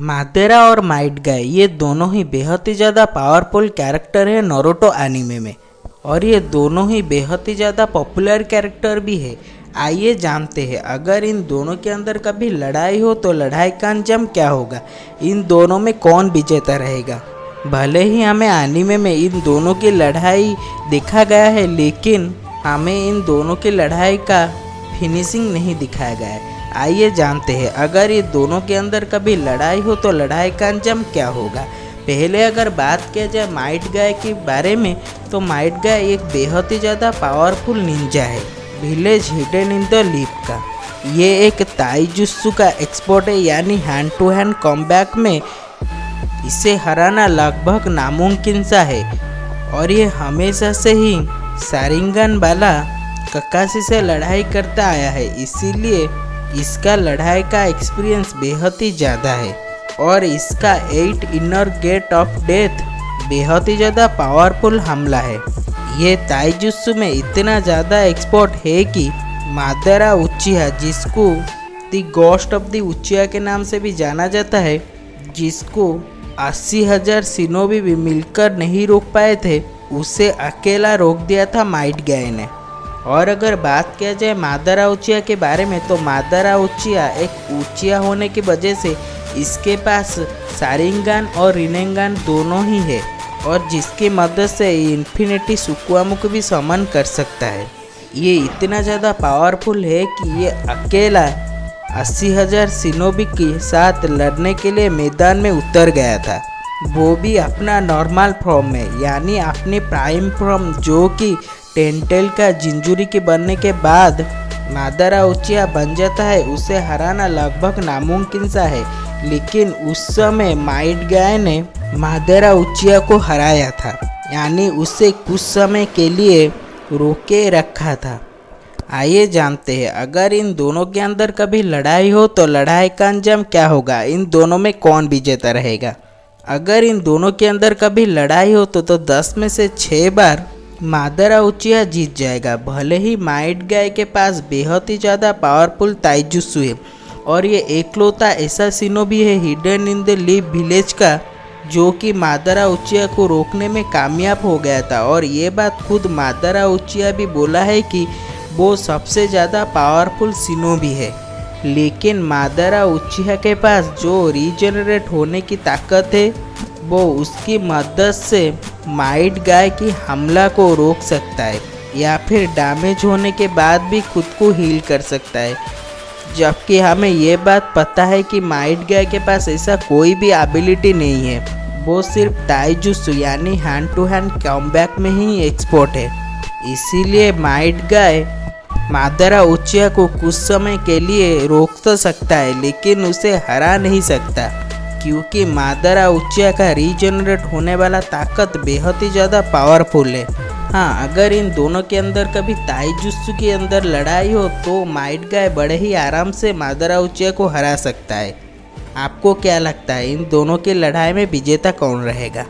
मादेरा और Might Guy ये दोनों ही बेहद ही ज़्यादा पावरफुल कैरेक्टर है नारुतो एनीमे में, और ये दोनों ही बेहद ही ज़्यादा पॉपुलर कैरेक्टर भी है। आइए जानते हैं, अगर इन दोनों के अंदर कभी लड़ाई हो तो लड़ाई का अंजाम क्या होगा, इन दोनों में कौन विजेता रहेगा। भले ही हमें एनीमे में इन दोनों की लड़ाई देखा गया है, लेकिन हमें इन दोनों की लड़ाई का फिनिशिंग नहीं दिखाया गया है। आइए जानते हैं, अगर ये दोनों के अंदर कभी लड़ाई हो तो लड़ाई का अंजाम क्या होगा। पहले अगर बात किया जाए माइट गाय के बारे में, तो माइट गाय एक बेहद ही ज़्यादा पावरफुल निंजा है, village hidden in the leaf का। ये एक ताइजुत्सु का एक्सपर्ट है, यानी हैंड टू हैंड कॉम्बैट में इसे हराना लगभग नामुमकिन सा है, और ये हमेशा से ही शारिंगन वाला ककाशी से लड़ाई करता आया है, इसीलिए इसका लड़ाई का एक्सपीरियंस बेहद ही ज़्यादा है। और इसका 8 इनर गेट ऑफ डेथ बेहद ही ज़्यादा पावरफुल हमला है। ये ताइजुत्सु में इतना ज़्यादा एक्सपर्ट है कि मादेरा उचिहा, जिसको द गोस्ट ऑफ द उचिहा के नाम से भी जाना जाता है, जिसको 80,000 शिनोबी भी मिलकर नहीं रोक पाए थे, उसे अकेला रोक दिया था माइट गाय ने। और अगर बात किया जाए मादेरा उचिहा के बारे में, तो मादेरा उचिहा एक उचिहा होने की वजह से इसके पास शारिंगन और रिनेंगन दोनों ही है, और जिसकी मदद से इन्फिनिटी सुकुआमु को भी समन कर सकता है। ये इतना ज़्यादा पावरफुल है कि ये अकेला 80,000 शिनोबी के साथ लड़ने के लिए मैदान में उतर गया था, वो भी अपना नॉर्मल फॉर्म में, यानी अपने प्राइम फॉर्म, जो कि टेंटेल का जिंजुरी के बनने के बाद मादेरा उचिहा बन जाता है। उसे हराना लगभग नामुमकिन सा है, लेकिन उस समय माइट गाय ने मादेरा उचिहा को हराया था, यानी उसे कुछ समय के लिए रोके रखा था। आइए जानते हैं, अगर इन दोनों के अंदर कभी लड़ाई हो तो लड़ाई का अंजाम क्या होगा, इन दोनों में कौन विजेता रहेगा। अगर इन दोनों के अंदर कभी लड़ाई हो तो 10 में से 6 बार मादेरा उचिहा जीत जाएगा। भले ही माइट गाय के पास बेहद ही ज़्यादा पावरफुल ताइजुत्सु है, और ये एकलौता ऐसा शिनोबी है hidden in the leaf village का, जो कि मादेरा उचिहा को रोकने में कामयाब हो गया था। और ये बात खुद मादेरा उचिहा भी बोला है कि वो सबसे ज़्यादा पावरफुल शिनोबी है, लेकिन मादेरा उचिहा के पास जो रीजनरेट होने की ताकत है, वो उसकी मदद से माइट गाय की हमला को रोक सकता है, या फिर डैमेज होने के बाद भी खुद को हील कर सकता है। जबकि हमें ये बात पता है कि माइट गाय के पास ऐसा कोई भी एबिलिटी नहीं है, वो सिर्फ ताइजुत्सु यानी हैंड टू हैंड कॉम्बैट में ही एक्सपर्ट है। इसीलिए माइट गाय मादेरा उचिहा को कुछ समय के लिए रोक तो सकता है, लेकिन उसे हरा नहीं सकता, क्योंकि मादेरा उचिहा का रीजनरेट होने वाला ताकत बेहद ही ज़्यादा पावरफुल है। हाँ, अगर इन दोनों के अंदर कभी ताइजुत्सु के अंदर लड़ाई हो तो माइट गाय बड़े ही आराम से मादेरा उचिहा को हरा सकता है। आपको क्या लगता है, इन दोनों की लड़ाई में विजेता कौन रहेगा।